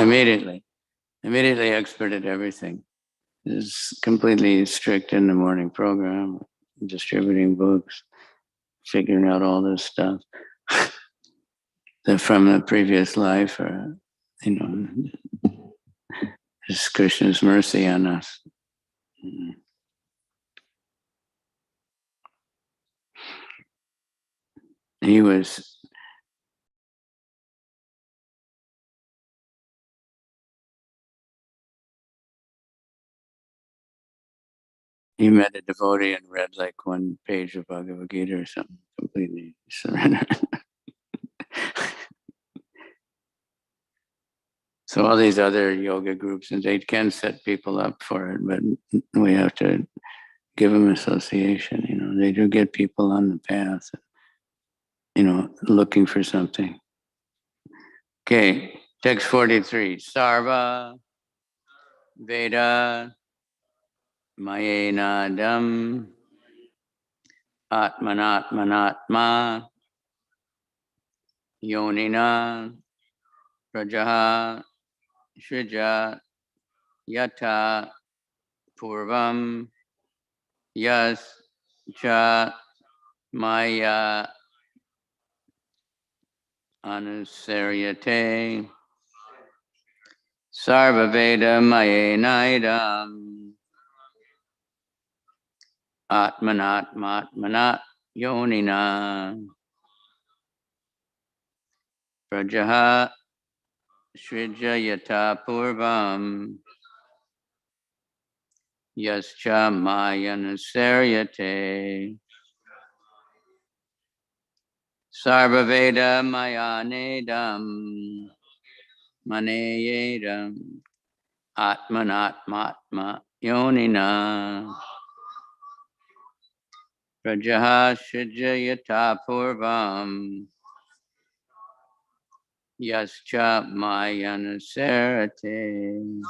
immediately expert at everything. Is completely strict in the morning program, distributing books, figuring out all this stuff that from the previous life, or just Krishna's mercy on us. He met a devotee and read like one page of Bhagavad Gita or something, completely surrendered. So all these other yoga groups, and they can set people up for it, but we have to give them association. They do get people on the path, looking for something. Okay, text 43. Sarva Veda Mayenadam Atmanatmanatma Yonina Prajaha Shrija Yata Purvam Yas Cha Maya Anusaryate Sarva Veda Mayenaidam Atmanatmatmanat Yonina Prajaha Shrija Yata Purvam Yascha Mayanusaryate Sarva Veda Mayanedam Maneyedam Atmanatmatma Yonina Prajaha Shrija Yata Purvam Yascha Mayanusarate.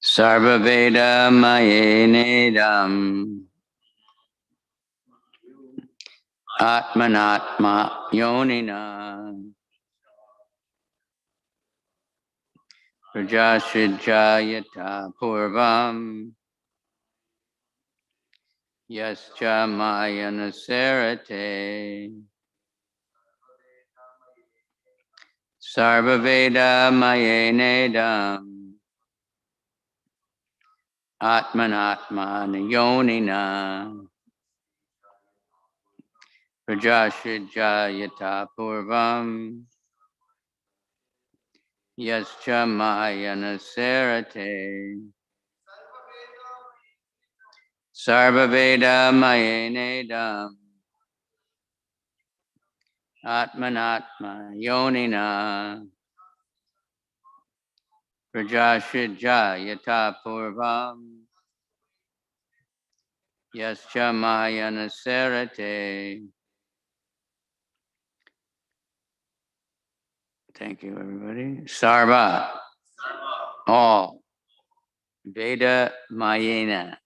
Sarva Veda Mayenedam Atmanatma Yonina Prajashidja Yata Purvam Yascha Mayanusarate Sarva Veda Mayenedam Atmanatmana Yonina Prajashidja Yata Purvam Yascha Mayanusarate Sarva Veda Mayenedam Atmanatma Yonina Prajashidja Yata Purvam Yascha Mayanusarate. Thank you, everybody. Sarva, all. Veda Mayena,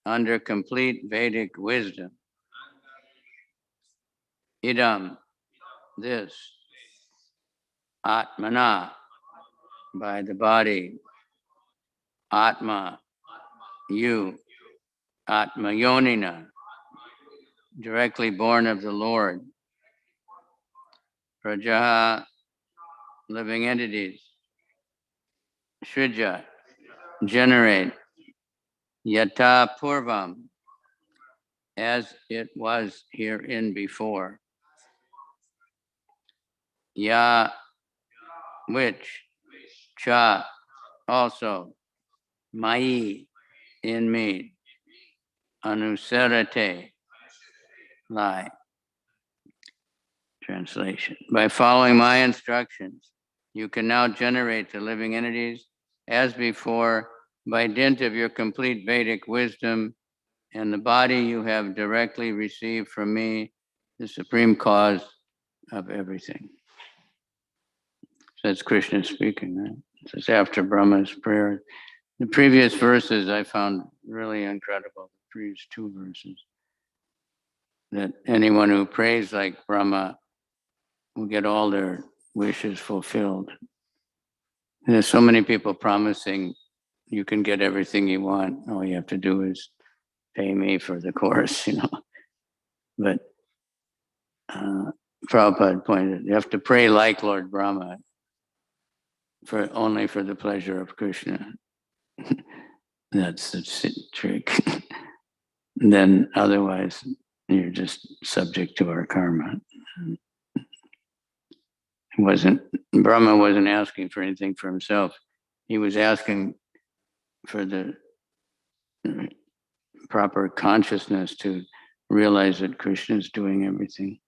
under complete Vedic wisdom. Idam, this. Atmana, by the body. Atma, you. Atma Yonina, directly born of the Lord. Prajaha, living entities. Shrija, generate. Yata Purvam, as it was herein before. Ya, which. Cha, also. Mai, in me. Anusarate, lie. Translation. By following my instructions, you can now generate the living entities as before by dint of your complete Vedic wisdom and the body you have directly received from me, the supreme cause of everything. So that's Krishna speaking, right? This is after Brahma's prayer. The previous verses I found really incredible, the previous two verses. that anyone who prays like Brahma will get all their wishes fulfilled. And there's so many people promising you can get everything you want. All you have to do is pay me for the course, But Prabhupada pointed, you have to pray like Lord Brahma only for the pleasure of Krishna. That's the trick. Then otherwise, you're just subject to our karma. Brahma wasn't asking for anything for himself. He was asking for the proper consciousness to realize that Krishna is doing everything.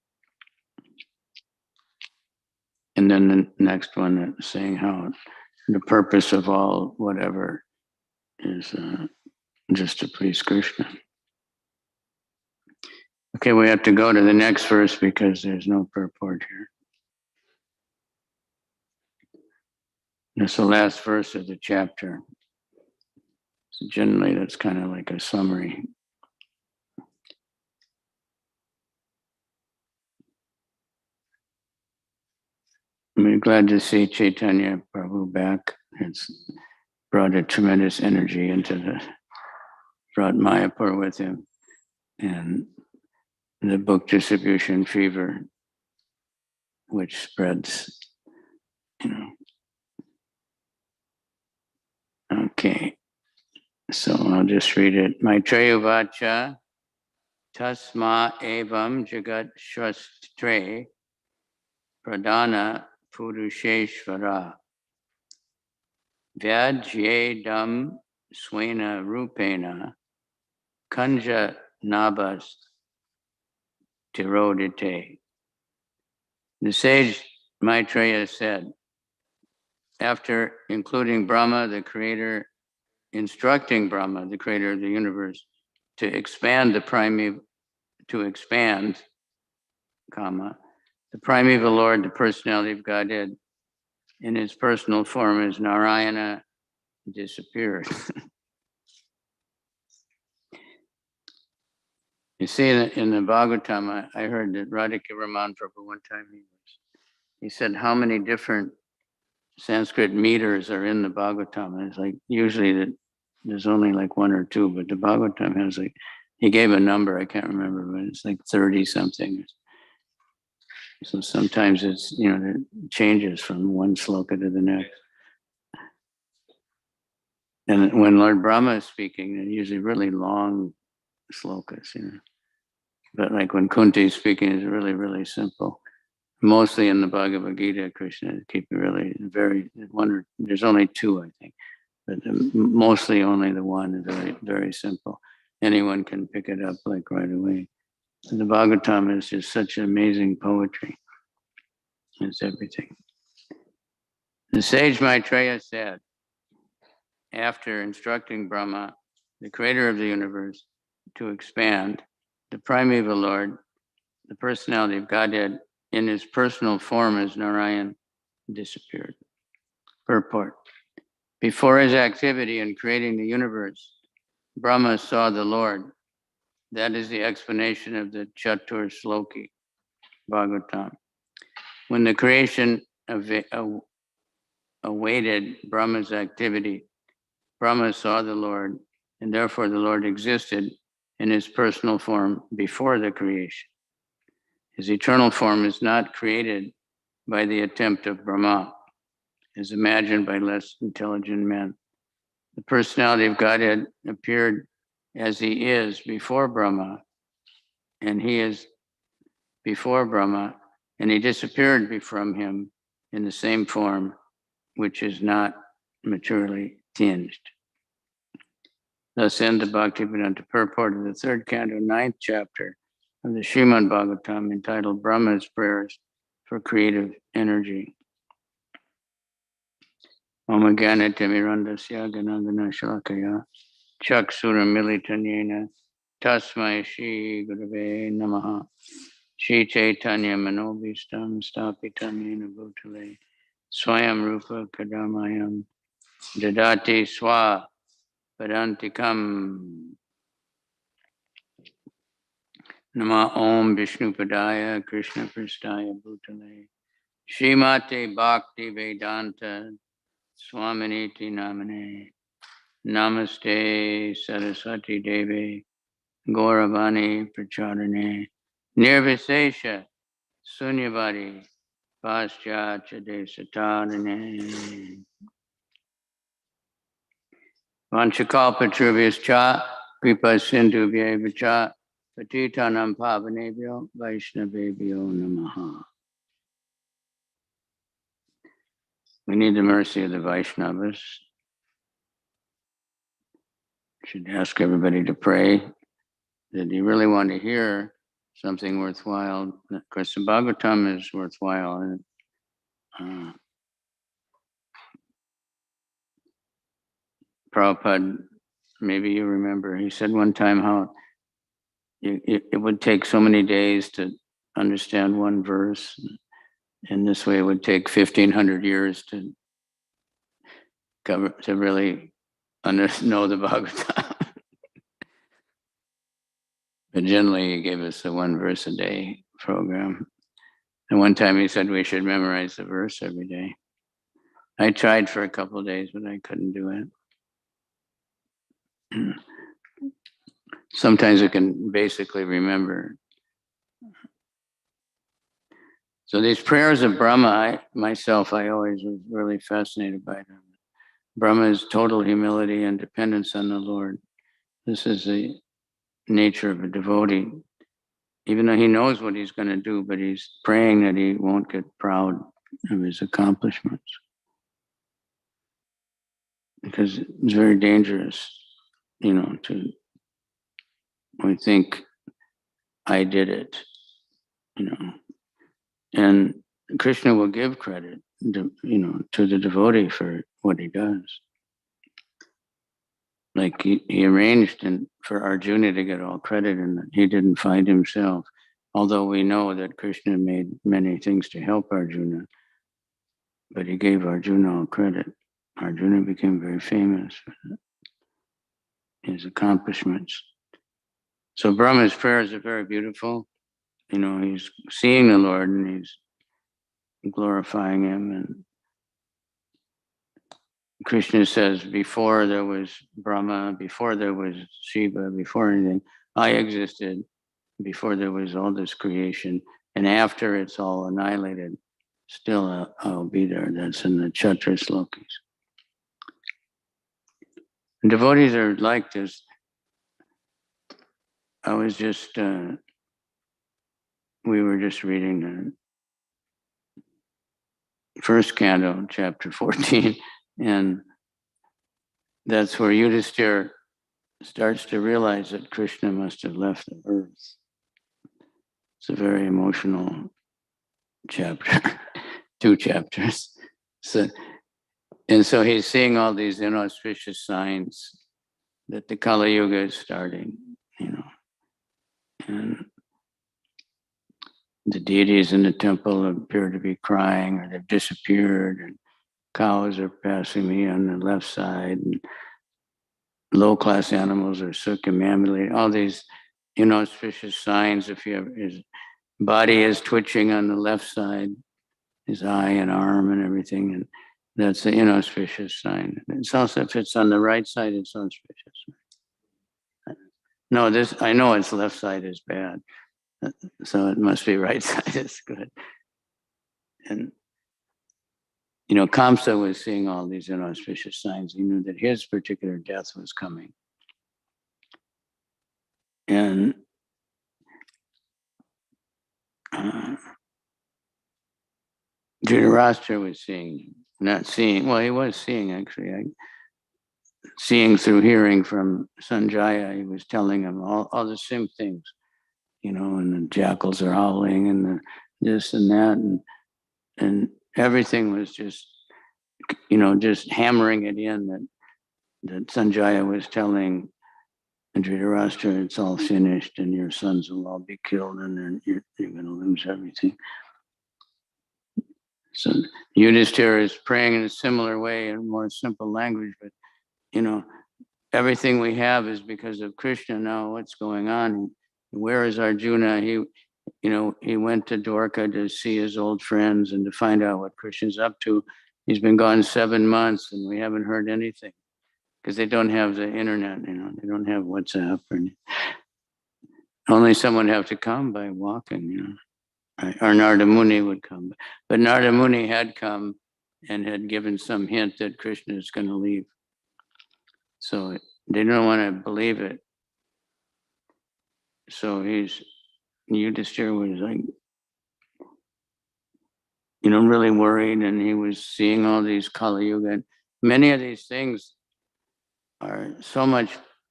And then the next one is saying how the purpose of all whatever is just to please Krishna. Okay, we have to go to the next verse because there's no purport here. That's the last verse of the chapter. So generally, that's kind of like a summary. I'm glad to see Chaitanya Prabhu back. It's brought a tremendous energy brought Mayapur with him. And the book distribution fever, which spreads, Okay, so I'll just read it. Maitreya Vacha Tasma Evam Jagat Shwastre Pradana Purusheshvara Vyajyedam Swena Rupena Kanja Nabas Tirodite. The sage Maitreya said, after including Brahma, the creator, instructing Brahma, the creator of the universe, to expand, the primeval Lord, the personality of Godhead, in his personal form as Narayana, disappeared. You see, in the Bhagavatam, I heard that Radhika Raman Prabhu one time, he said how many different Sanskrit meters are in the Bhagavatam. And it's like usually there's only like one or two, but the Bhagavatam has he gave a number, I can't remember, but it's like 30 something. So sometimes it's, it changes from one sloka to the next. And when Lord Brahma is speaking, they're usually really long slokas, But like when Kunti is speaking, it's really, really simple. Mostly in the Bhagavad Gita, Krishna keep it really there's only two, I think, but mostly only the one is very, very simple. Anyone can pick it up like right away. And the Bhagavatam is just such amazing poetry. It's everything. The sage Maitreya said, after instructing Brahma, the creator of the universe, to expand, the primeval Lord, the personality of Godhead, in his personal form as Narayan, disappeared. Purport. Before his activity in creating the universe, Brahma saw the Lord. That is the explanation of the Chatur Sloki, Bhagavatam. When the creation awaited Brahma's activity, Brahma saw the Lord, and therefore the Lord existed in his personal form before the creation. His eternal form is not created by the attempt of Brahma, as imagined by less intelligent men. The personality of Godhead appeared as he is before Brahma, and he is before Brahma, and he disappeared from him in the same form, which is not materially tinged. Thus end the Bhaktivedanta purport of the third canto, 9th chapter of the Srimad Bhagavatam, entitled Brahma's Prayers for Creative Energy. Om Gana Timirandasya Ganagana Shalakaya Chaksuram Militanyena Tasmai Shri Gurave Namaha Shri Chaitanya Manobhistam Stapitam Yena Bhutale Swayam Rupa Kadamayam Dadati Swa Padantikam. Nama Om Vishnupadaya Krishna Pristaya Bhutale Srimate Bhakti Vedanta Swaminiti Namane Namaste Saraswati Devi Gauravani Pracharane Nirvisesha Sunyavadi Paschatya Desatarane Vanchakalpatrubhyascha Kripa Sindhubhyeva Patitanam Pavanebhyo Vaishnavebhyo Namaha. We need the mercy of the Vaishnavas. Should ask everybody to pray that you really want to hear something worthwhile. Of course, the Bhagavatam is worthwhile. And, Prabhupada, maybe you remember, he said one time how it would take so many days to understand one verse. And this way it would take 1,500 years to really know the Bhagavatam. But generally he gave us a one verse a day program. And one time he said we should memorize the verse every day. I tried for a couple of days, but I couldn't do it. Sometimes I can basically remember. So these prayers of Brahma, I always was really fascinated by them. Brahma is total humility and dependence on the Lord. This is the nature of a devotee. Even though he knows what he's going to do, but he's praying that he won't get proud of his accomplishments. Because it's very dangerous, we think I did it, and Krishna will give credit, to the devotee for what he does. Like he arranged for Arjuna to get all credit, and he didn't find himself. Although we know that Krishna made many things to help Arjuna, but he gave Arjuna all credit. Arjuna became very famous for his accomplishments. So Brahma's prayers are very beautiful. He's seeing the Lord and he's glorifying him. And Krishna says, before there was Brahma, before there was Shiva, before anything, I existed, before there was all this creation. And after it's all annihilated, still I'll be there. That's in the Chatra Slokis. And devotees are like this. I was just, we were just reading the first canto, chapter 14, and that's where Yudhishthira starts to realize that Krishna must have left the earth. It's a very emotional chapter, 2 chapters. So he's seeing all these inauspicious signs that the Kali Yuga is starting, and the deities in the temple appear to be crying, or they've disappeared, and cows are passing me on the left side, and low-class animals are circumambulating. All these inauspicious signs. His body is twitching on the left side, his eye and arm and everything, and that's the inauspicious sign. It's also, if it's on the right side, it's auspicious. No, I know its left side is bad. So it must be right side is good. And, Kamsa was seeing all these inauspicious signs. He knew that his particular death was coming. And Dhritarashtra was seeing, not seeing, well, he was seeing actually, seeing through hearing from Sanjaya. He was telling him all the same things, and the jackals are howling and the this and that, and everything was just, just hammering it in that Sanjaya was telling Dhritarashtra, it's all finished and your sons will all be killed and then you're going to lose everything. So Yudhishthira is praying in a similar way, in more simple language, but everything we have is because of Krishna. Now what's going on? Where is Arjuna? He went to Dwarka to see his old friends and to find out what Krishna's up to. He's been gone 7 months and we haven't heard anything because they don't have the internet, they don't have WhatsApp or anything. Only someone would have to come by walking, right? Or Narada Muni would come. But Narada Muni had come and had given some hint that Krishna is going to leave. So they don't want to believe it. So Yudhishthira was like, really worried, and he was seeing all these Kali Yuga. And many of these things are so much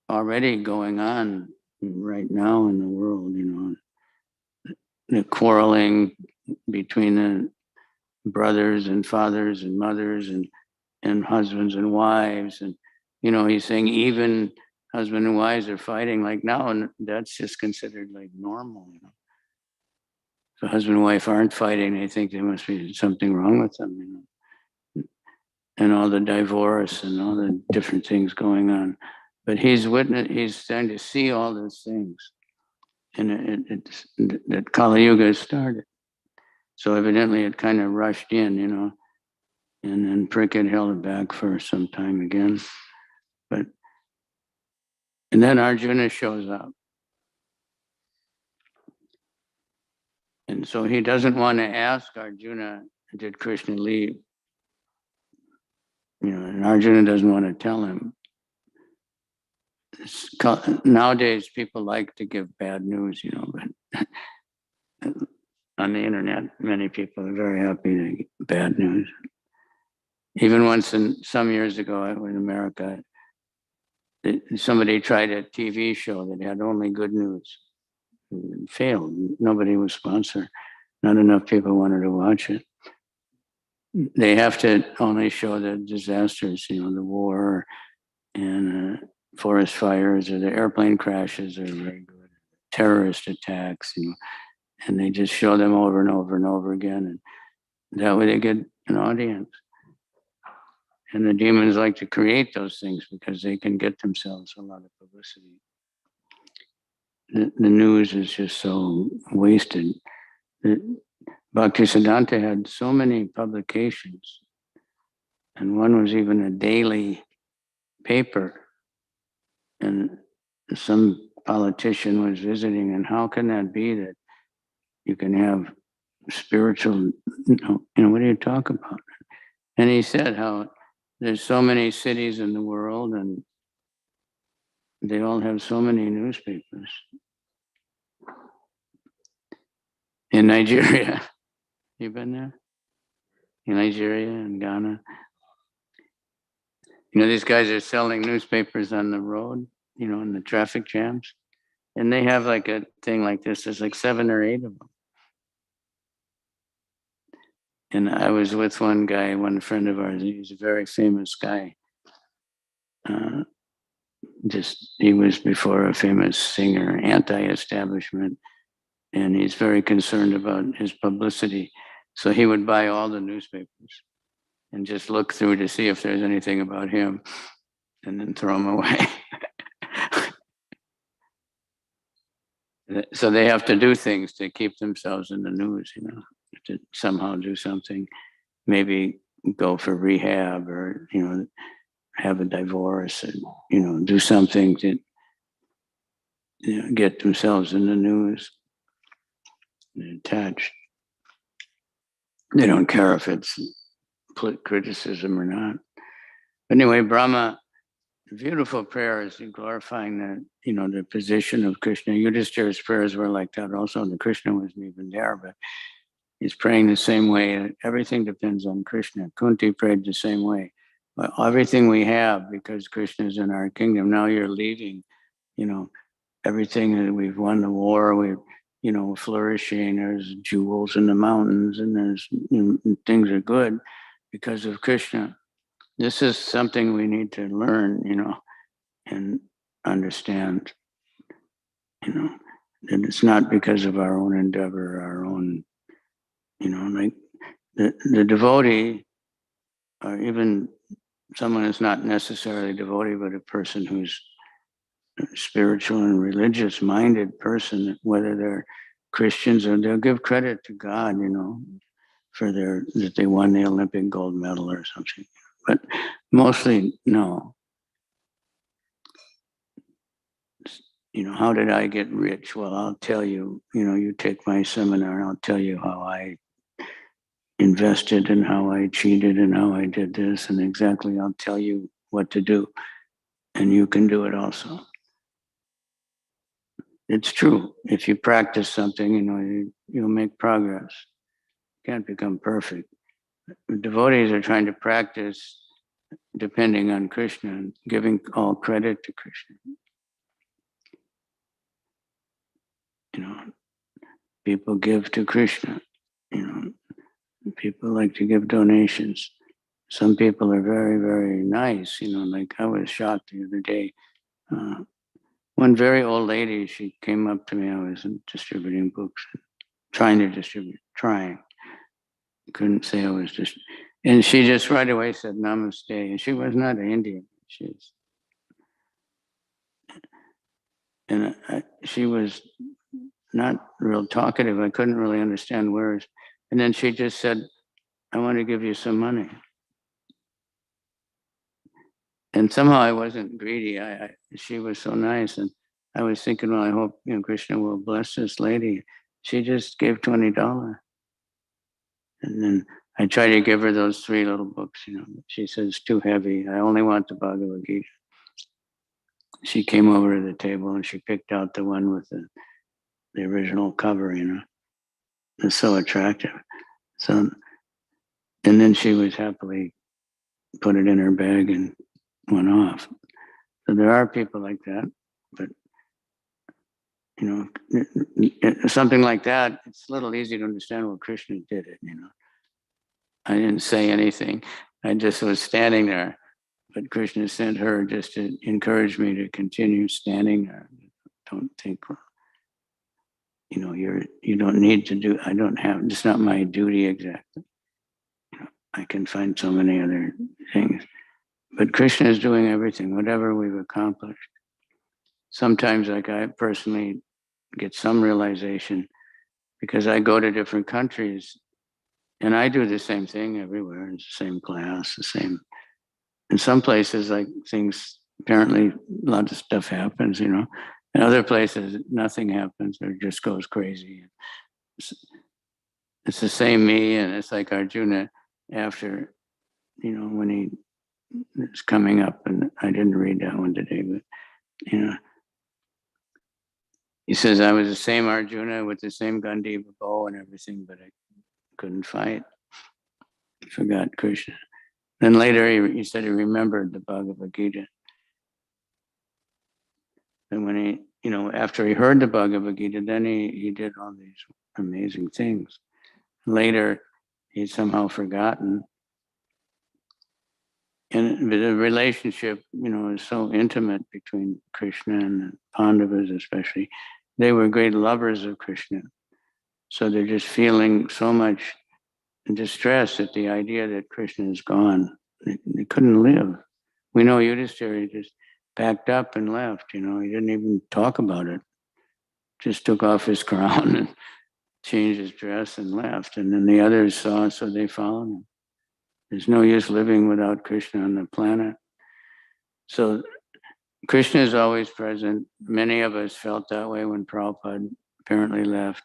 already going on right now in the world, the quarreling between the brothers and fathers and mothers and husbands and wives. And, he's saying even husband and wives are fighting like now, and that's just considered like normal, So husband and wife aren't fighting, they think there must be something wrong with them, and all the divorce and all the different things going on. But he's starting to see all those things. And that Kali Yuga started. So evidently it kind of rushed in, and then Prickett held it back for some time again. And then Arjuna shows up. And so he doesn't want to ask Arjuna, did Krishna leave? And Arjuna doesn't want to tell him. Nowadays, people like to give bad news, but on the internet, many people are very happy to get bad news. Even once some years ago in America, somebody tried a TV show that had only good news. It failed. Nobody was sponsored. Not enough people wanted to watch it. They have to only show the disasters, the war and forest fires or the airplane crashes are very good. Terrorist attacks, and they just show them over and over and over again. And that way they get an audience. And the demons like to create those things because they can get themselves a lot of publicity. The news is just so wasted. Bhaktisiddhanta had so many publications, and one was even a daily paper. And some politician was visiting, and how can that be that you can have spiritual, what do you talk about? And he said how there's so many cities in the world and they all have so many newspapers. In Nigeria, you've been there? In Nigeria and Ghana? These guys are selling newspapers on the road, in the traffic jams. And they have like a thing like this. There's like 7 or 8 of them. And I was with one guy, one friend of ours. He's a very famous guy. He was before a famous singer, anti-establishment. And he's very concerned about his publicity. So he would buy all the newspapers and just look through to see if there's anything about him and then throw them away. So they have to do things to keep themselves in the news, to somehow do something, maybe go for rehab or, have a divorce and, do something to get themselves in the news and attached. They don't care if it's criticism or not. But anyway, Brahma, beautiful prayers, glorifying the position of Krishna. Yudhishthira's prayers were like that also. The Krishna wasn't even there, but he's praying the same way. Everything depends on Krishna. Kunti prayed the same way. But everything we have, because Krishna is in our kingdom, now you're leaving, everything that we've won the war, we're, flourishing, there's jewels in the mountains and there's things are good because of Krishna. This is something we need to learn, and understand, that it's not because of our own endeavor, our own, like the devotee, or even someone who's not necessarily a devotee, but a person who's spiritual and religious minded person, whether they're Christians, or they'll give credit to God, for that they won the Olympic gold medal or something. But mostly, no. How did I get rich? Well, I'll tell you, you take my seminar, I'll tell you how I invested and how I cheated and how I did this, and exactly I'll tell you what to do. And you can do it also. It's true. If you practice something, you'll make progress. You can't become perfect. Devotees are trying to practice depending on Krishna and giving all credit to Krishna. People give to Krishna. People like to give donations. Some people are very, very nice. Like I was shocked the other day. One very old lady, she came up to me. I was distributing books, trying to distribute, Couldn't say I was just, and she just right away said namaste. And she was not an Indian. She was not real talkative. I couldn't really understand words. And then she just said, I want to give you some money. And somehow I wasn't greedy. She was so nice. And I was thinking, well, I hope Krishna will bless this lady. She just gave $20. And then I tried to give her those 3 little books. She said, it's too heavy. I only want the Bhagavad Gita. She came over to the table and she picked out the one with the original cover, It's so attractive. So, and then she was happily put it in her bag and went off. So there are people like that, but something like that, it's a little easy to understand. Well, Krishna did it, I didn't say anything. I just was standing there, but Krishna sent her just to encourage me to continue standing there. Don't think, you don't need to do, it's not my duty exactly. I can find so many other things. But Krishna is doing everything, whatever we've accomplished. Sometimes, like I personally get some realization because I go to different countries and I do the same thing everywhere. It's the same class, the same. In some places, like things, apparently a lot of stuff happens, In other places, nothing happens or just goes crazy. It's the same me, and it's like Arjuna after, when he is coming up, and I didn't read that one today, but, he says, I was the same Arjuna with the same Gandiva bow and everything, but I couldn't fight. I forgot Krishna. Then later he said he remembered the Bhagavad Gita. And when he, after he heard the Bhagavad Gita, then he did all these amazing things. Later, he'd somehow forgotten. And the relationship, is so intimate between Krishna and the Pandavas especially. They were great lovers of Krishna. So they're just feeling so much distress at the idea that Krishna is gone. They couldn't live. We know Yudhishthira just packed up and left, he didn't even talk about it. Just took off his crown and changed his dress and left. And then the others saw, so they followed him. There's no use living without Krishna on the planet. So Krishna is always present. Many of us felt that way when Prabhupada apparently left.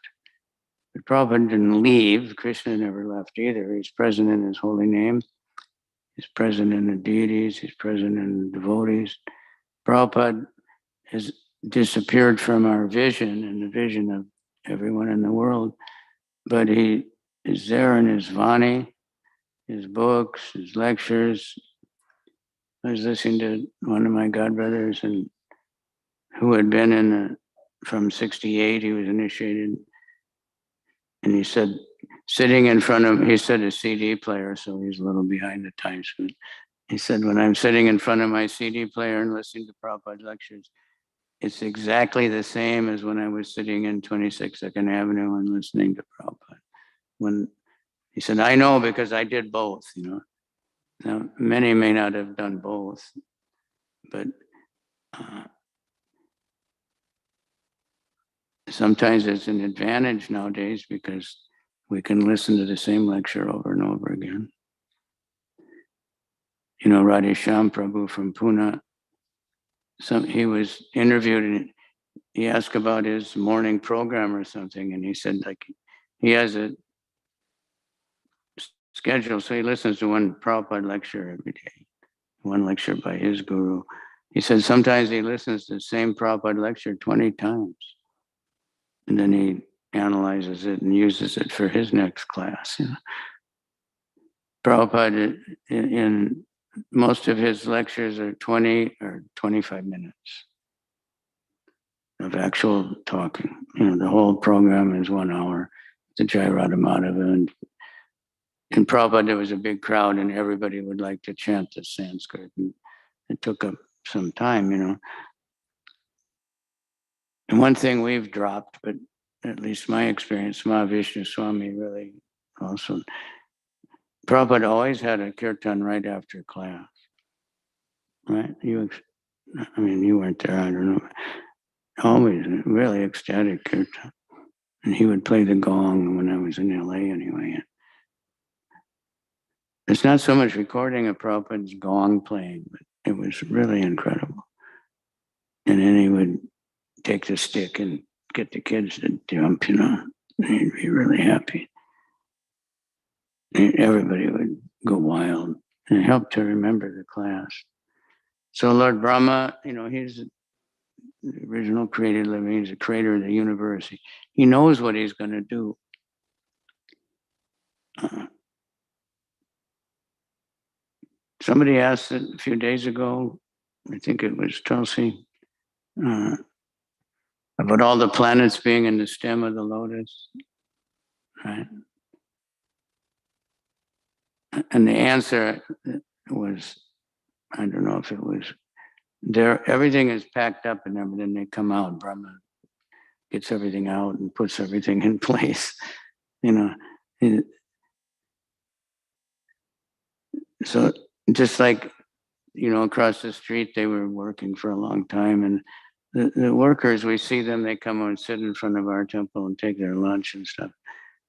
But Prabhupada didn't leave. Krishna never left either. He's present in his holy name. He's present in the deities. He's present in the devotees. Prabhupada has disappeared from our vision and the vision of everyone in the world. But he is there in his Vani, his books, his lectures. I was listening to one of my godbrothers and who had been from 68, he was initiated. And he said, sitting in front of, he said a CD player, so he's a little behind the times. But he said, when I'm sitting in front of my CD player and listening to Prabhupada lectures, it's exactly the same as when I was sitting in 26 2nd Avenue and listening to Prabhupada. When he said, I know because I did both, Now, many may not have done both, but Sometimes it's an advantage nowadays because we can listen to the same lecture over and over again. You know, Radhesham Prabhu from Pune, he was interviewed and he asked about his morning program or something, and he said like he has a schedule, so he listens to one Prabhupada lecture every day, one lecture by his guru. He said sometimes he listens to the same Prabhupada lecture 20 times, and then he analyzes it and uses it for his next class. You know? Prabhupada, in most of his lectures are 20 or 25 minutes of actual talking. You know, the whole program is 1 hour. The Jai Radha Madhava. And in Prabhupada, there was a big crowd and everybody would like to chant the Sanskrit. And it took up some time, you know. And one thing we've dropped, but at least my experience, Mahavishnu Swami really also, Prabhupada always had a kirtan right after class, right? You weren't there, I don't know. Always really ecstatic kirtan. And he would play the gong when I was in LA anyway. It's not so much recording of Prabhupada's gong playing, but it was really incredible. And then he would take the stick and get the kids to jump, you know. And he'd be really happy. And everybody would go wild. And it helped to remember the class. So Lord Brahma, you know, he's the original created living. He's the creator of the universe. He knows what he's going to do. Somebody asked it a few days ago, I think it was Tulsi, about all the planets being in the stem of the lotus, right? And the answer was, I don't know if it was, there, everything is packed up and then they come out. Brahma gets everything out and puts everything in place, you know. So just like, you know, across the street, they were working for a long time. And the workers, we see them, they come and sit in front of our temple and take their lunch and stuff.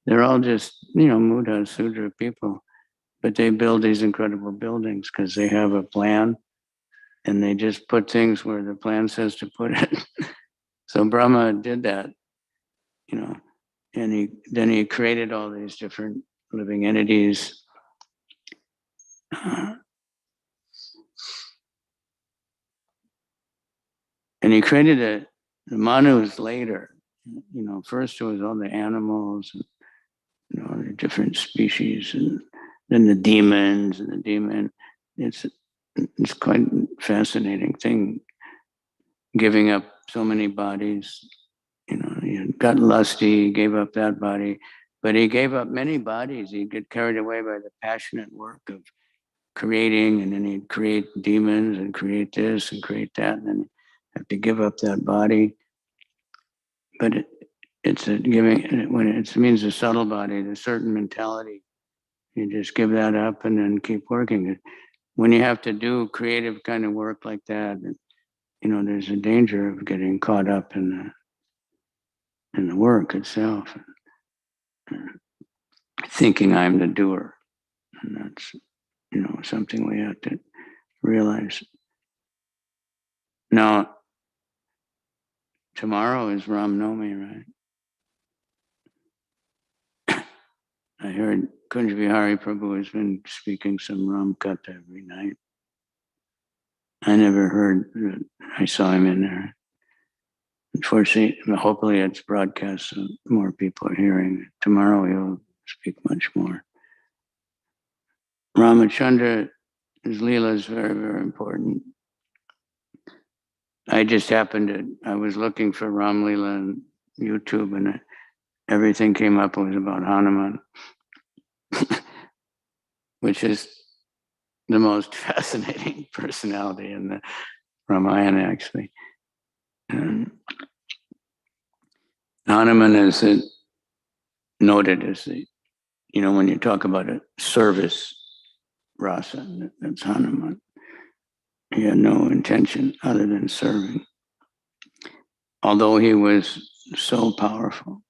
They're all just, you know, Muda, Sudra people. But they build these incredible buildings because they have a plan and they just put things where the plan says to put it. So Brahma did that, you know, and he created all these different living entities. And he created the Manus later. You know, first it was all the animals and, you know, the different species, and then the demons and the demon. It's quite a fascinating thing, giving up so many bodies. You know, he got lusty, gave up that body, but he gave up many bodies. He'd get carried away by the passionate work of creating, and then he'd create demons and create this and create that, and then have to give up that body. But it's a giving, when it means a subtle body, a certain mentality. You just give that up and then keep working. When you have to do creative kind of work like that, you know, there's a danger of getting caught up in the work itself, thinking I'm the doer. And that's, you know, something we have to realize. Now, tomorrow is Ram Navami, right? I heard Kunj Vihari Prabhu has been speaking some Ram Katha every night. I never heard, I saw him in there. Unfortunately, hopefully it's broadcast so more people are hearing it. Tomorrow he'll speak much more. Ramachandra, his Leela is very, very important. I just happened I was looking for Ram Leela on YouTube and everything came up was about Hanuman, which is the most fascinating personality in the Ramayana, actually. And Hanuman is noted as the, you know, when you talk about a service rasa, that's Hanuman. He had no intention other than serving. Although he was so powerful.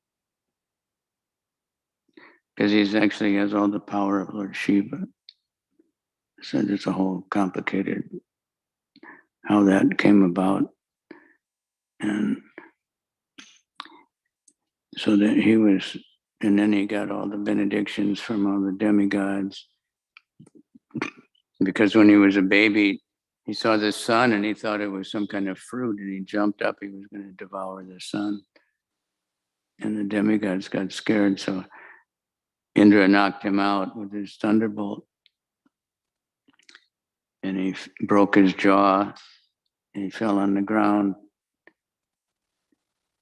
Because he actually has all the power of Lord Shiva. So it's a whole complicated how that came about. And so that he was, and then he got all the benedictions from all the demigods. Because when he was a baby, he saw the sun and he thought it was some kind of fruit, and he jumped up, he was going to devour the sun. And the demigods got scared, so Indra knocked him out with his thunderbolt. And he broke his jaw, and he fell on the ground.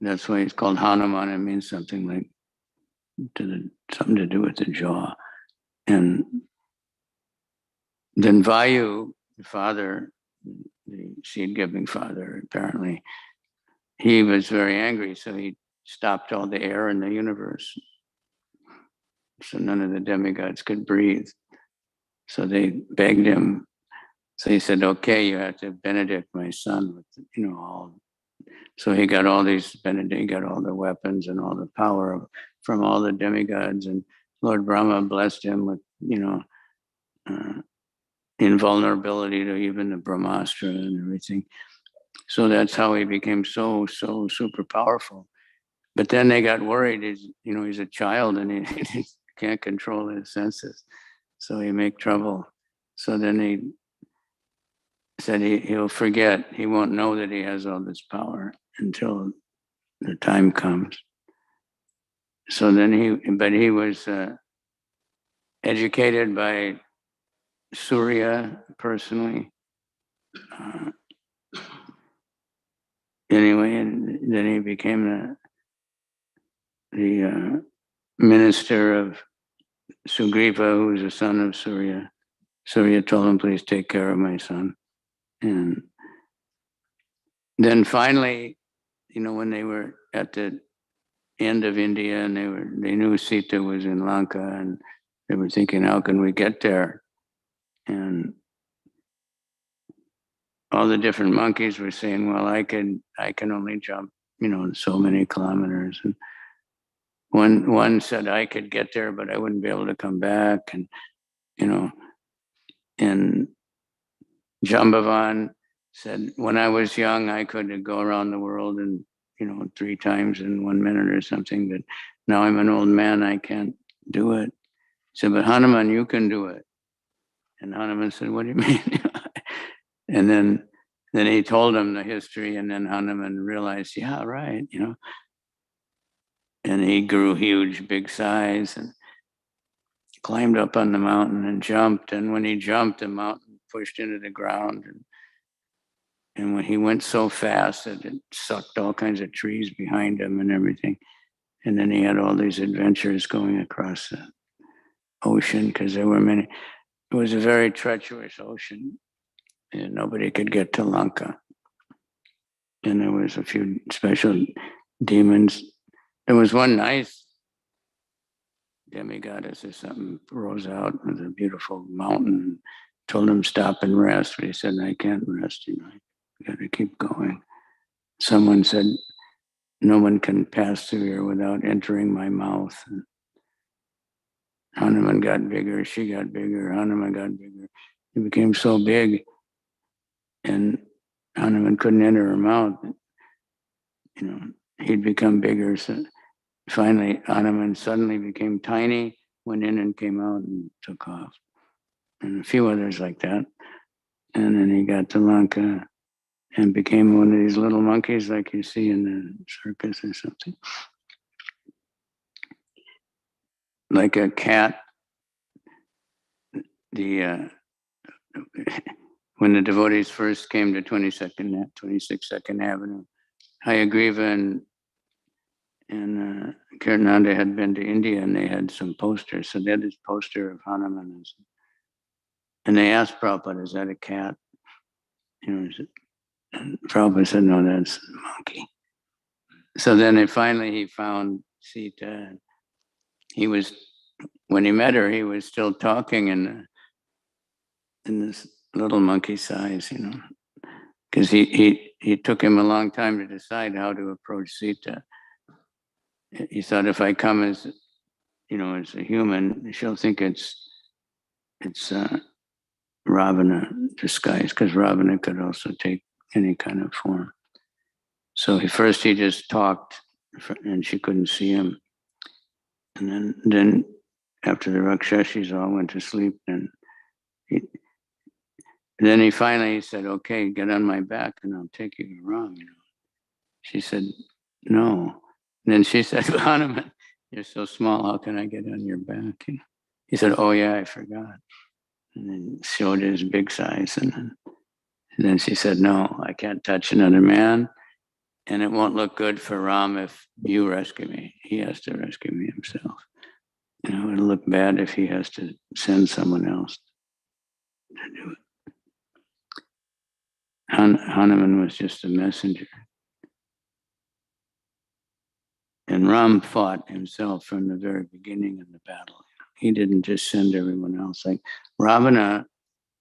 That's why he's called Hanuman. It means something like something to do with the jaw. And then Vayu, the father, the seed-giving father, apparently, he was very angry, so he stopped all the air in the universe. So none of the demigods could breathe. So they begged him. So he said, okay, you have to benedict my son with, all. So he got all these he got all the weapons and all the power from all the demigods. And Lord Brahma blessed him with, invulnerability to even the Brahmastra and everything. So that's how he became so super powerful. But then they got worried. He's a child and he can't control his senses. So he make trouble. So then he said he'll forget. He won't know that he has all this power until the time comes. So then he was educated by Surya personally. Anyway, and then he became the minister of Sugriva, who was the son of Surya. Surya told him, please take care of my son. And then finally, when they were at the end of India and they knew Sita was in Lanka, and they were thinking, how can we get there? And all the different monkeys were saying, well, I can only jump, so many kilometers. And one said I could get there, but I wouldn't be able to come back. And, and Jambavan said, when I was young, I could go around the world and, 3 times in 1 minute or something, but now I'm an old man, I can't do it. He said, but Hanuman, you can do it. And Hanuman said, what do you mean? And then he told him the history, and then Hanuman realized, yeah, right, And he grew huge, big size, and climbed up on the mountain and jumped. And when he jumped, the mountain pushed into the ground. And when he went so fast that it sucked all kinds of trees behind him and everything. And then he had all these adventures going across the ocean, because there were many. It was a very treacherous ocean, and nobody could get to Lanka. And there was a few special demons. There was one nice demigoddess or something rose out with a beautiful mountain, told him stop and rest, but he said, I can't rest, I got to keep going. Someone said, no one can pass through here without entering my mouth. And Hanuman got bigger, she got bigger, Hanuman got bigger. He became so big, and Hanuman couldn't enter her mouth. He'd become bigger. So finally, Hanuman suddenly became tiny, went in and came out and took off. And a few others like that. And then he got to Lanka and became one of these little monkeys like you see in the circus or something. Like a cat. When the devotees first came to 26th Avenue, Hayagriva and Kirtananda had been to India, and they had some posters. So they had this poster of Hanuman. And they asked Prabhupada, is that a cat? And Prabhupada said, no, that's a monkey. So then finally he found Sita. And when he met her, he was still talking in this little monkey size, because he took him a long time to decide how to approach Sita. he thought if I come as, as a human, she'll think it's Ravana disguise, because Ravana could also take any kind of form. So first he just talked, and she couldn't see him. And then after the Rakshashis all went to sleep, then he finally said, "Okay, get on my back, and I'll take you to Ram." She said, "No." And then she said, "Hanuman, you're so small. How can I get on your back?" He said, "Oh yeah, I forgot." And then showed his big size, and then she said, "No, I can't touch another man, and it won't look good for Ram if you rescue me. He has to rescue me himself. It'll look bad if he has to send someone else to do it." Hanuman was just a messenger. And Ram fought himself from the very beginning of the battle. He didn't just send everyone else. Like Ravana,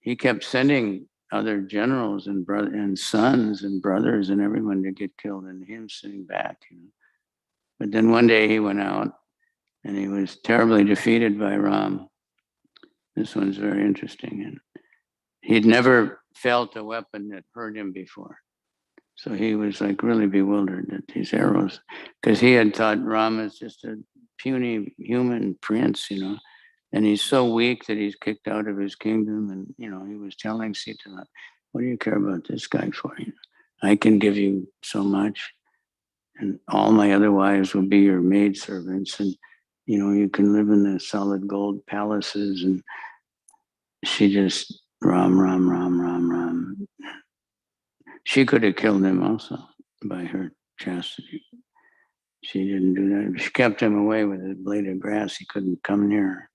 he kept sending other generals and sons and brothers and everyone to get killed, and him sitting back. But then one day he went out, and he was terribly defeated by Ram. This one's very interesting. And he'd never felt a weapon that hurt him before. So he was like really bewildered at these arrows, because he had thought Ram is just a puny human prince, and he's so weak that he's kicked out of his kingdom. And, he was telling Sita, "What do you care about this guy for? I can give you so much, and all my other wives will be your maidservants, and, you can live in the solid gold palaces." And she just, Ram, Ram, Ram, Ram, Ram. She could have killed him also by her chastity. She didn't do that. She kept him away with a blade of grass. He couldn't come near her.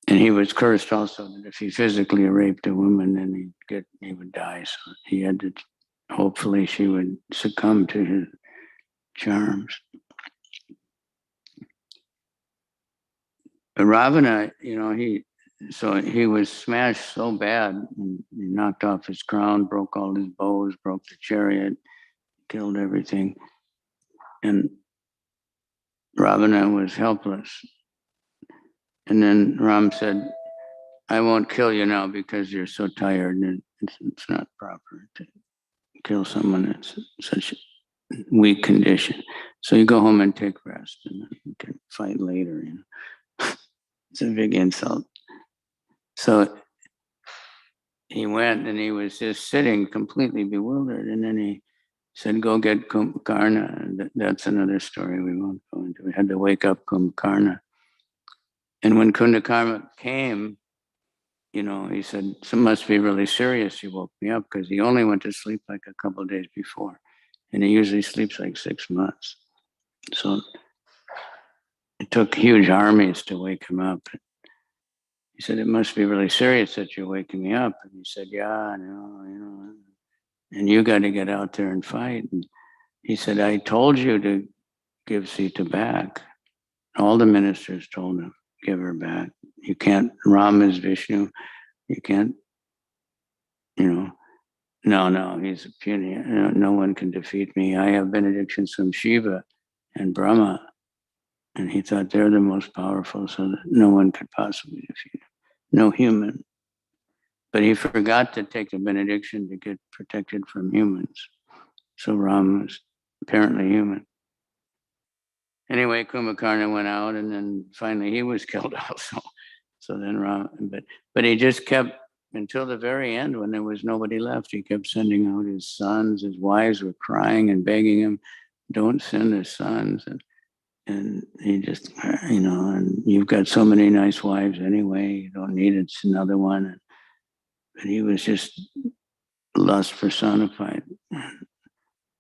And he was cursed also that if he physically raped a woman, then he would die. So he had to, hopefully she would succumb to his charms. But Ravana, he was smashed so bad, and he knocked off his crown, broke all his bows, broke the chariot, killed everything. And Ravana was helpless. And then Ram said, "I won't kill you now because you're so tired, and it's not proper to kill someone that's such a weak condition. So you go home and take rest, and then you can fight later." It's a big insult. So he went, and he was just sitting completely bewildered. And then he said, "Go get Kumbhakarna." That's another story we won't go into. We had to wake up Kumbhakarna. And when Kumbhakarna came, he said, "It must be really serious. You woke me up," because he only went to sleep like a couple of days before. And he usually sleeps like 6 months. So it took huge armies to wake him up. He said, "It must be really serious that you're waking me up." And he said, "Yeah, I know, and you got to get out there and fight." And he said, "I told you to give Sita back." All the ministers told him, "Give her back. You can't, Ram is Vishnu. You can't, no, he's a puny. No one can defeat me. I have benedictions from Shiva and Brahma." And he thought they're the most powerful, so that no one could possibly defeat him. No human. But he forgot to take the benediction to get protected from humans. So Ram was apparently human. Anyway, Kumbhakarna went out, and then finally he was killed also. So then Ram, but he just kept, until the very end, when there was nobody left, he kept sending out his sons. His wives were crying and begging him, "Don't send his sons." And he just, and you've got so many nice wives anyway, you don't need it, it's another one. But he was just lust personified,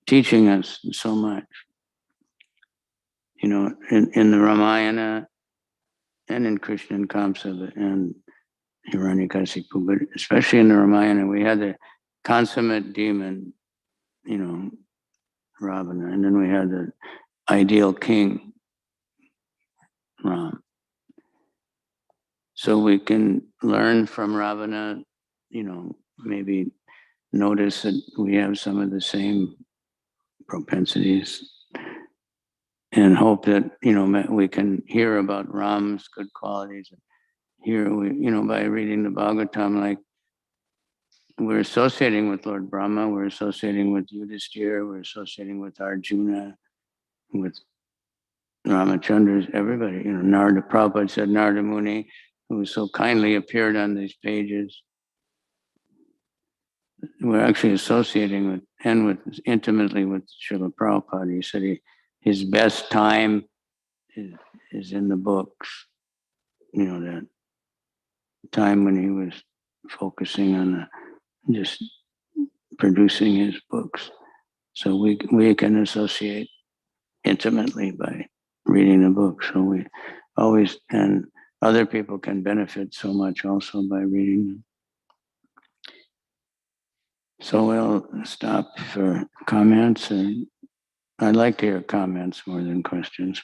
teaching us so much. In the Ramayana and in Krishna and Kamsa and Hiranyakasipu, but especially in the Ramayana, we had the consummate demon, Ravana, and then we had the ideal king, Ram. So we can learn from Ravana, maybe notice that we have some of the same propensities, and hope that, we can hear about Ram's good qualities. Here, by reading the Bhagavatam, like we're associating with Lord Brahma, we're associating with Yudhishthira, we're associating with Arjuna, with Ramachandra, everybody. Narada, Prabhupada said Narada Muni, who so kindly appeared on these pages. We're actually associating with, and with intimately with Srila Prabhupada. He said his best time is in the books. That time when he was focusing on just producing his books. So we can associate intimately by reading the book. So we always, and other people can benefit so much also by reading them. So we'll stop for comments, and I'd like to hear comments more than questions.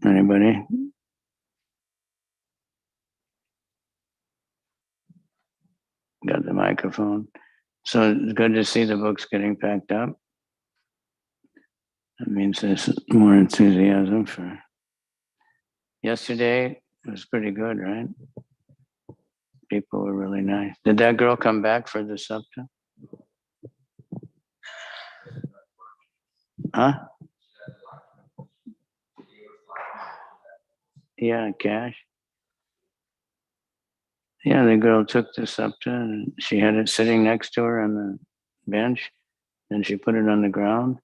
But anybody? Got the microphone. So it's good to see the books getting packed up. That means there's more enthusiasm for. Yesterday it was pretty good, right? People were really nice. Did that girl come back for the sapta? Huh? Yeah, Cash. Yeah, the girl took the sapta and she had it sitting next to her on the bench. Then she put it on the ground.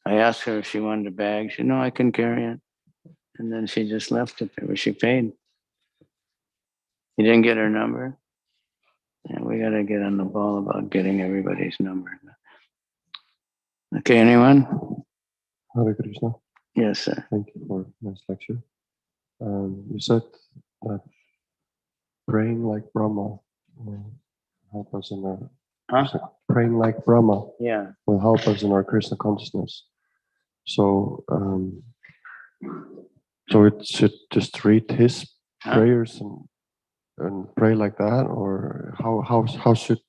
I asked her if she wanted a bag. She said, no, I can carry it. And then she just left it there. She paid. You didn't get her number? Yeah, we got to get on the ball about getting everybody's number. Okay, anyone? Hare Krishna. Yes, sir. Thank you for this lecture. You said that praying like Brahma will help us in our praying like Brahma will help us in our Krishna consciousness. So, so it should just read his prayers and pray like that, or how should?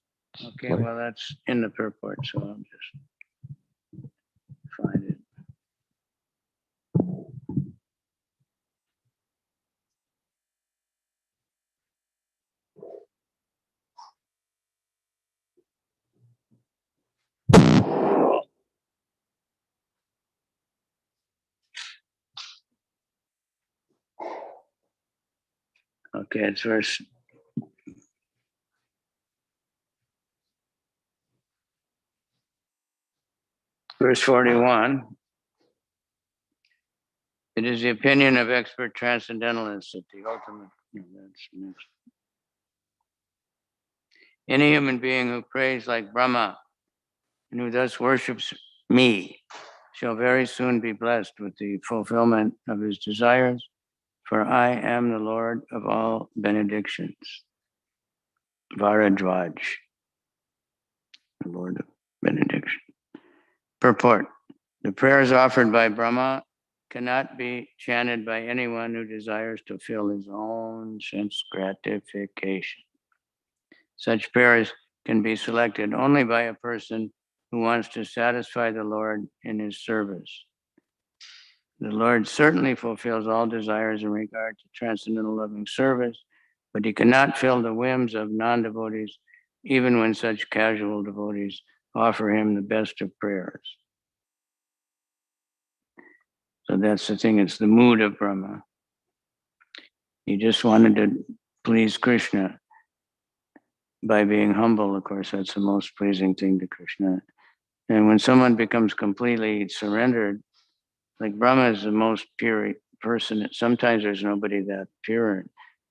Okay, well that's in the purport, so I'll just find it. Okay, it's verse 41. It is the opinion of expert transcendentalists that the ultimate, that's next. Any human being who prays like Brahma and who thus worships me shall very soon be blessed with the fulfillment of his desires, for I am the Lord of all benedictions. Varadvaj, the Lord of benediction. Purport. The prayers offered by Brahma cannot be chanted by anyone who desires to fill his own sense gratification. Such prayers can be selected only by a person who wants to satisfy the Lord in his service. The Lord certainly fulfills all desires in regard to transcendental loving service, but he cannot fill the whims of non-devotees, even when such casual devotees offer him the best of prayers. So that's the thing, it's the mood of Brahma. He just wanted to please Krishna by being humble. Of course, that's the most pleasing thing to Krishna. And when someone becomes completely surrendered, like Brahma is the most pure person. Sometimes there's nobody that pure.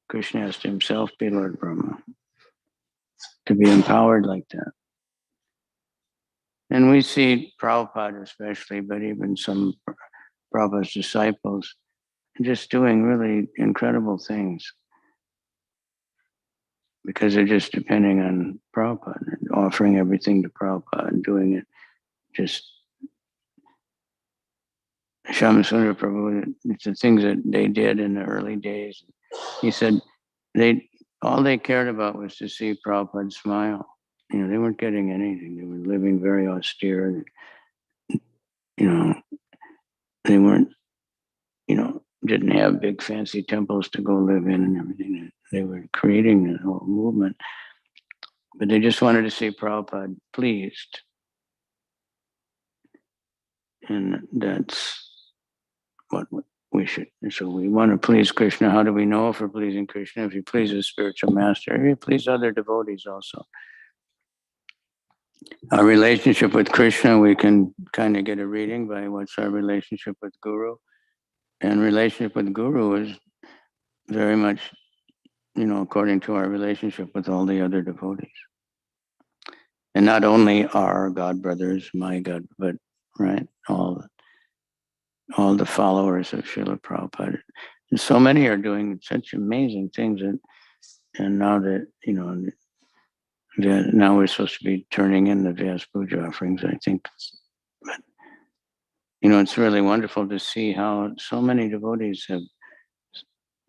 Krishna has to himself be Lord Brahma to be empowered like that. And we see Prabhupada especially, but even some Prabhupada's disciples just doing really incredible things because they're just depending on Prabhupada and offering everything to Prabhupada and doing it just Shyamasundara Prabhu, it's the things that they did in the early days. He said all they cared about was to see Prabhupada smile. they weren't getting anything. They were living very austere. They weren't, didn't have big fancy temples to go live in and everything. They were creating the whole movement, but they just wanted to see Prabhupada pleased. And that's what we should. So we want to please Krishna. How do we know if we're pleasing Krishna? If you please a spiritual master, if you please other devotees also. Our relationship with Krishna, we can kind of get a reading by what's our relationship with Guru. And relationship with Guru is very much, according to our relationship with all the other devotees. And not only our God brothers, my God, but right, all the followers of Srila Prabhupada. And so many are doing such amazing things. And now that, now we're supposed to be turning in the Vyas Puja offerings, I think. But, it's really wonderful to see how so many devotees have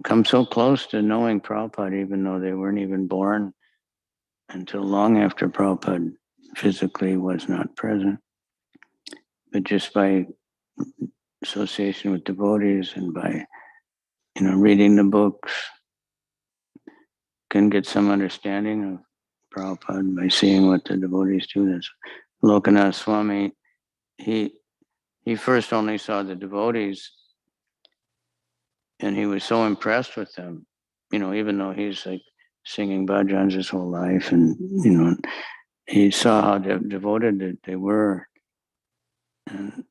come so close to knowing Prabhupada, even though they weren't even born until long after Prabhupada physically was not present. But just by association with devotees and by, reading the books, can get some understanding of Prabhupada by seeing what the devotees do. That's Lokanath Swami. He first only saw the devotees, and he was so impressed with them, even though he's like singing bhajans his whole life, and he saw how devoted they were. And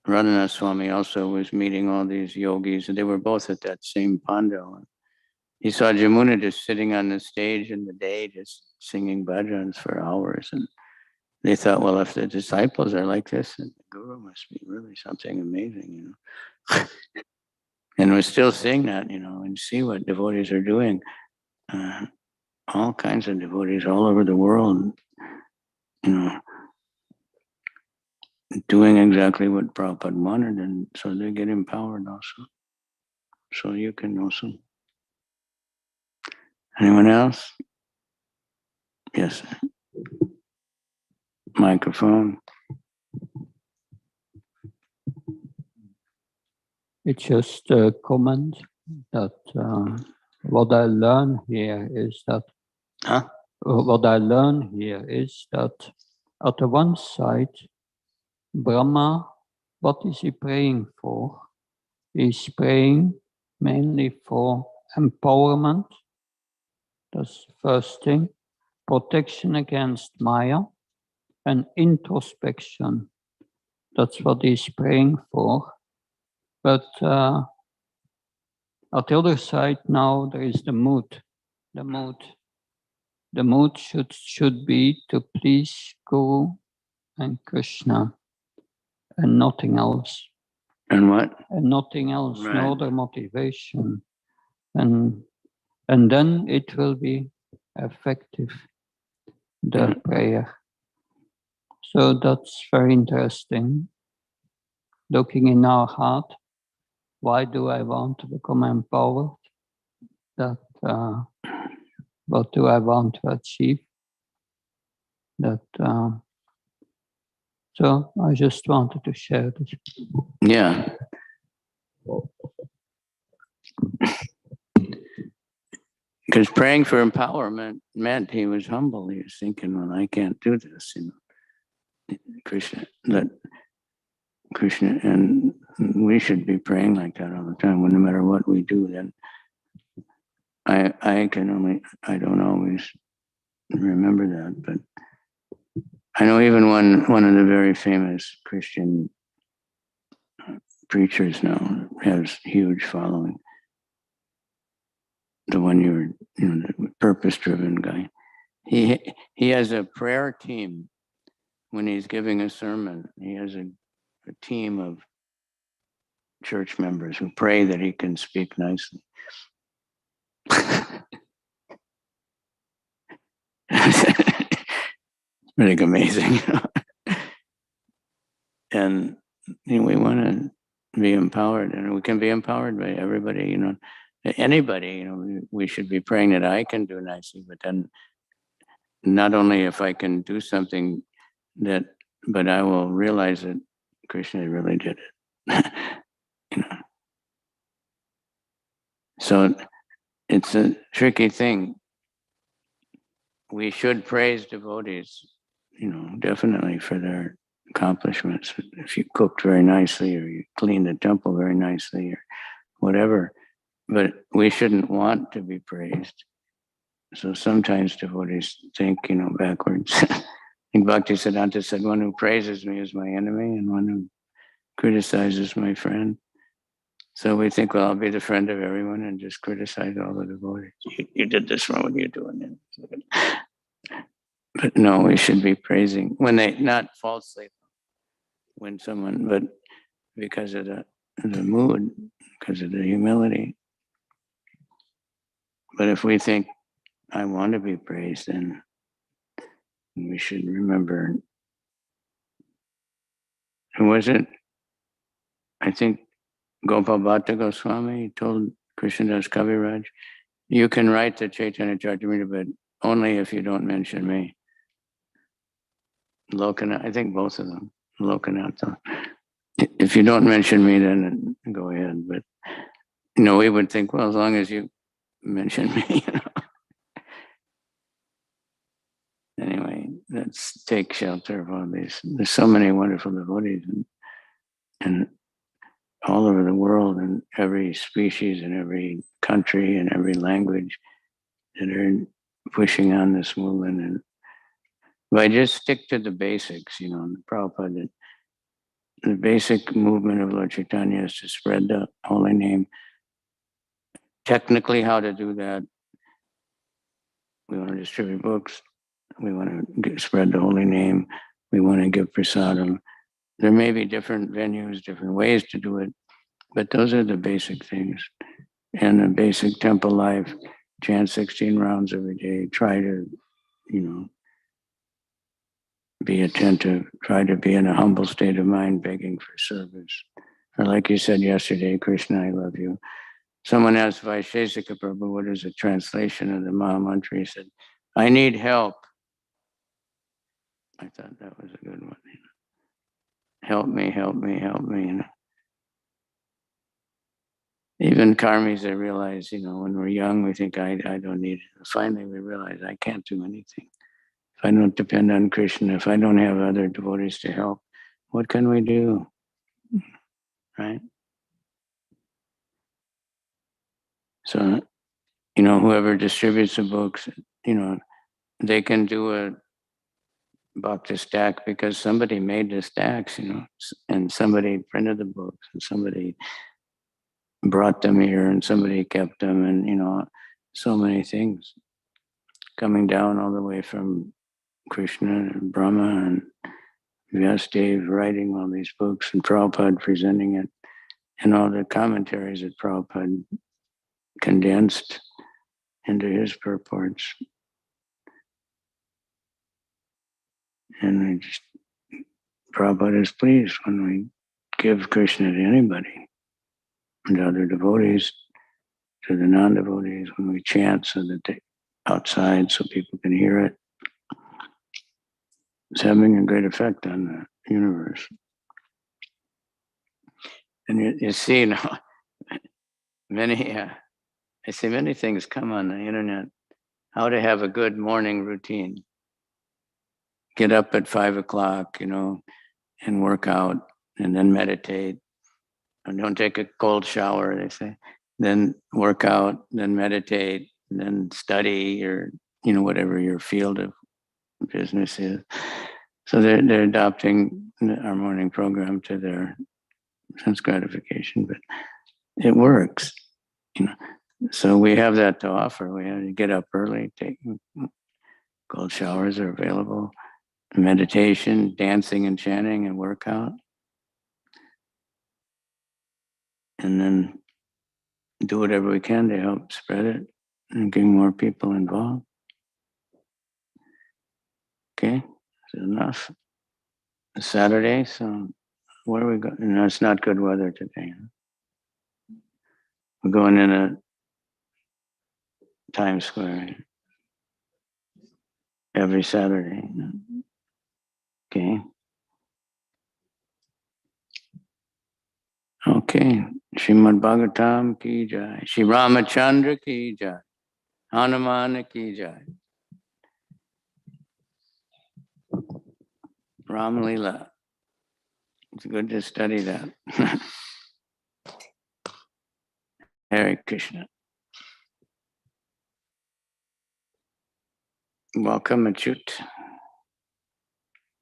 Radhanath Swami also was meeting all these yogis, and they were both at that same pandal. He saw Jamuna just sitting on the stage in the day, just singing bhajans for hours. And they thought, well, if the disciples are like this, then the Guru must be really something amazing, And we're still seeing that, and see what devotees are doing. All kinds of devotees all over the world, doing exactly what Prabhupada wanted, and so they get empowered also. So you can also. Anyone else? Yes. Microphone. It's just a comment that what I learn here is that at the one side, Brahma, what is he praying for? He's praying mainly for empowerment. That's the first thing. Protection against Maya and introspection. That's what he's praying for. But at the other side now there is the mood. The mood should be to please Guru and Krishna and nothing else. And what? And nothing else, right. No other motivation. And then it will be effective, the prayer. So that's very interesting. Looking in our heart, why do I want to become empowered? What do I want to achieve? So I just wanted to share this. Yeah. Because praying for empowerment meant he was humble. He was thinking, well, I can't do this, Krishna, and we should be praying like that all the time. Well, no matter what we do, then I don't always remember that, but I know even one of the very famous Christian preachers now has huge following. The one the purpose-driven guy. He has a prayer team when he's giving a sermon. He has a team of church members who pray that he can speak nicely. Really amazing. And we want to be empowered, and we can be empowered by everybody, anybody, we should be praying that I can do nicely, but then not only if I can do something but I will realize that Krishna really did it. You know. So it's a tricky thing. We should praise devotees, definitely for their accomplishments. If you cooked very nicely or you cleaned the temple very nicely or whatever, but we shouldn't want to be praised. So sometimes devotees think, backwards. I think Bhaktisiddhanta said, one who praises me is my enemy and one who criticizes my friend. So we think, well, I'll be the friend of everyone and just criticize all the devotees. You did this wrong, what are you doing? But no, we should be praising when they, not falsely, when someone, but because of the mood, because of the humility. But if we think, I want to be praised, then we should remember. Who was it? I think Gopal Bhatta Goswami told Krishnadas Kaviraj, you can write the Chaitanya Charitamrita, but only if you don't mention me. Lokanath, I think both of them. Lokanath. If you don't mention me, then go ahead. But we would think, well, as long as you mention me, Anyway, let's take shelter of all these. There's so many wonderful devotees and all over the world, and every species and every country and every language that are pushing on this movement. And if I just stick to the basics, Prabhupada, the basic movement of Lord Chaitanya is to spread the holy name. Technically, how to do that, we want to distribute books, we want to spread the holy name, we want to give prasadam. There may be different venues, different ways to do it, but those are the basic things. And the basic temple life, chant 16 rounds every day, try to, be attentive, try to be in a humble state of mind, begging for service. Or like you said yesterday, Krishna, I love you. Someone asked Vaishesika Prabhu, what is a translation of the Maha Mantra? He said, I need help. I thought that was a good one. Help me, help me, help me. Even karmis, they realize, when we're young, we think, I don't need it. Finally, we realize I can't do anything. If I don't depend on Krishna, if I don't have other devotees to help, what can we do? Right? So, whoever distributes the books, they can do a bhakti stack because somebody made the stacks, and somebody printed the books and somebody brought them here and somebody kept them, and, so many things coming down all the way from Krishna and Brahma and Vyasadeva writing all these books and Prabhupada presenting it and all the commentaries that Prabhupada condensed into his purports. And Prabhupada is pleased when we give Krishna to anybody and to other devotees, to the non-devotees, when we chant so that they outside so people can hear it. It's having a great effect on the universe. And you see now, I see many things come on the internet, how to have a good morning routine. Get up at 5 o'clock, and work out and then meditate. And don't take a cold shower, they say. Then work out, then meditate, and then study or, whatever your field of business is. So they're adopting our morning program to their sense gratification, but it works. So we have that to offer. We have to get up early, take cold showers are available, meditation, dancing and chanting and workout. And then do whatever we can to help spread it and get more people involved. Okay, that's enough. It's Saturday, so where are we going? It's not good weather today. We're going in a Times Square. every Saturday. Okay. Okay. Srimad Bhagavatam ki jai. Shri Ramachandra ki jai. Hanuman ki jai. Ram Lila. It's good to study that. Hare Krishna. Welcome, Achyut.